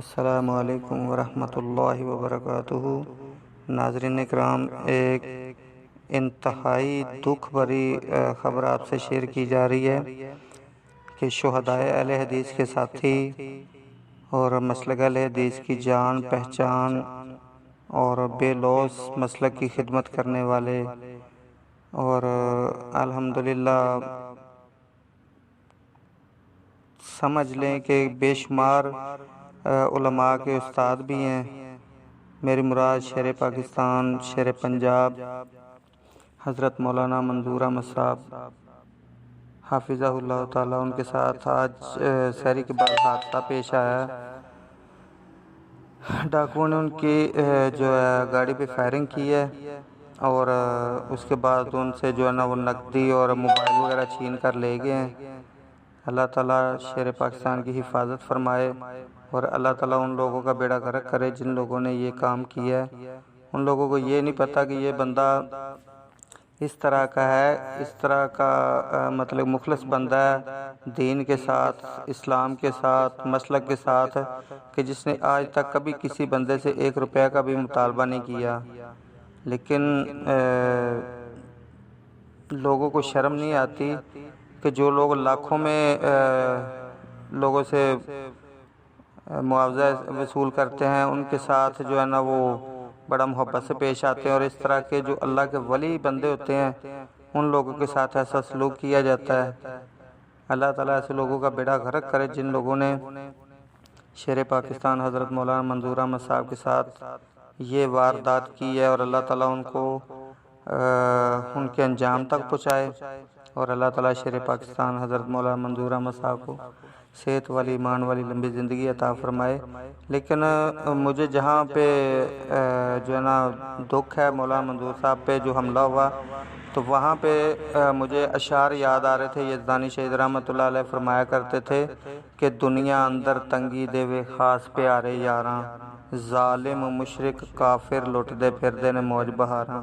السلام علیکم ورحمۃ اللہ وبرکاتہ۔ ناظرین اکرام، ایک انتہائی دکھ بھری خبر آپ سے شیئر کی جا رہی ہے کہ شہدائے اہل حدیث کے ساتھی اور مسلک اہل حدیث کی جان پہچان اور بے لوث مسلک کی خدمت کرنے والے اور الحمدللہ سمجھ لیں کہ بے شمار علماء کے استاد بھی ہیں۔ میری مراد شیر پاکستان، شیر پنجاب حضرت مولانا منظور احمد صاحب حافظہ اللہ تعالیٰ، ان کے ساتھ آج سحری کے بعد حادثہ پیش آیا۔ ڈاکوؤں نے ان کی جو ہے گاڑی پہ فائرنگ کی ہے اور اس کے بعد ان سے جو ہے نا وہ نقدی اور موبائل وغیرہ چھین کر لے گئے ہیں۔ اللہ تعالیٰ شیر پاکستان کی حفاظت فرمائے اور اللہ تعالیٰ ان لوگوں کا بیڑا غرق کرے جن لوگوں نے یہ کام کیا ہے۔ ان لوگوں کو یہ نہیں پتہ کہ یہ بندہ اس طرح کا ہے، اس طرح کا مطلب مخلص بندہ ہے دین کے ساتھ، اسلام کے ساتھ، مسلک کے ساتھ، کہ جس نے آج تک کبھی کسی بندے سے 1 روپیہ کا بھی مطالبہ نہیں کیا۔ لیکن لوگوں کو شرم نہیں آتی کہ جو لوگ لاکھوں میں لوگوں سے معاوضہ وصول کرتے ہیں ان کے ساتھ جو ہے نا وہ بڑا محبت سے پیش آتے ہیں، اور اس طرح کے جو اللہ کے ولی بندے ہوتے ہیں ان لوگوں کے ساتھ ایسا سلوک کیا جاتا ہے۔ اللہ تعالیٰ ایسے لوگوں کا بیڑا غرق کرے جن لوگوں نے شیر پاکستان حضرت مولانا منظور احمد صاحب کے ساتھ یہ واردات کی ہے، اور اللہ تعالیٰ ان کو ان کے انجام تک پہنچائے، اور اللہ تعالیٰ شیر پاکستان حضرت مولانا منظور احمد صاحب کو صحت والی ایمان والی لمبی زندگی عطا فرمائے۔ لیکن مجھے جہاں پہ جو ہے نا دکھ ہے مولانا منظور صاحب پہ جو حملہ ہوا، تو وہاں پہ مجھے اشعار یاد آ رہے تھے۔ یزدانی شہید رحمۃ اللہ علیہ فرمایا کرتے تھے کہ دنیا اندر تنگی دے وے خاص پیارے یاراں، ظالم مشرک کافر لٹ دے پھر دے نے موج بہاراں۔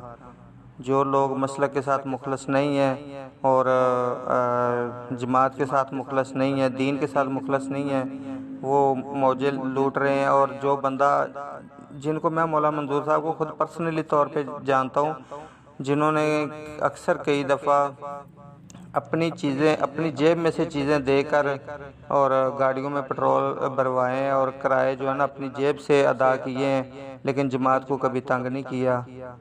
جو لوگ مسلک کے ساتھ مخلص نہیں ہیں اور جماعت کے ساتھ مخلص نہیں ہیں، دین کے ساتھ مخلص نہیں ہیں، وہ موجے لوٹ رہے ہیں۔ اور جو بندہ جن کو میں مولانا منظور صاحب کو خود پرسنلی طور پہ جانتا ہوں، جنہوں نے اکثر کئی دفعہ اپنی چیزیں اپنی جیب میں سے چیزیں دے کر اور گاڑیوں میں پٹرول بھروائے ہیں اور کرائے جو ہے نا اپنی جیب سے ادا کیے ہیں، لیکن جماعت کو کبھی تنگ نہیں کیا۔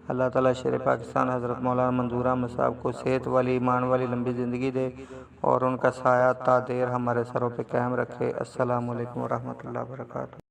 اللہ تعالیٰ شیر پاکستان حضرت مولانا منظور احمد صاحب کو صحت والی ایمان والی لمبی زندگی دے اور ان کا سایہ تا دیر ہمارے سروں پہ قائم رکھے۔ السلام علیکم ورحمۃ اللہ وبرکاتہ۔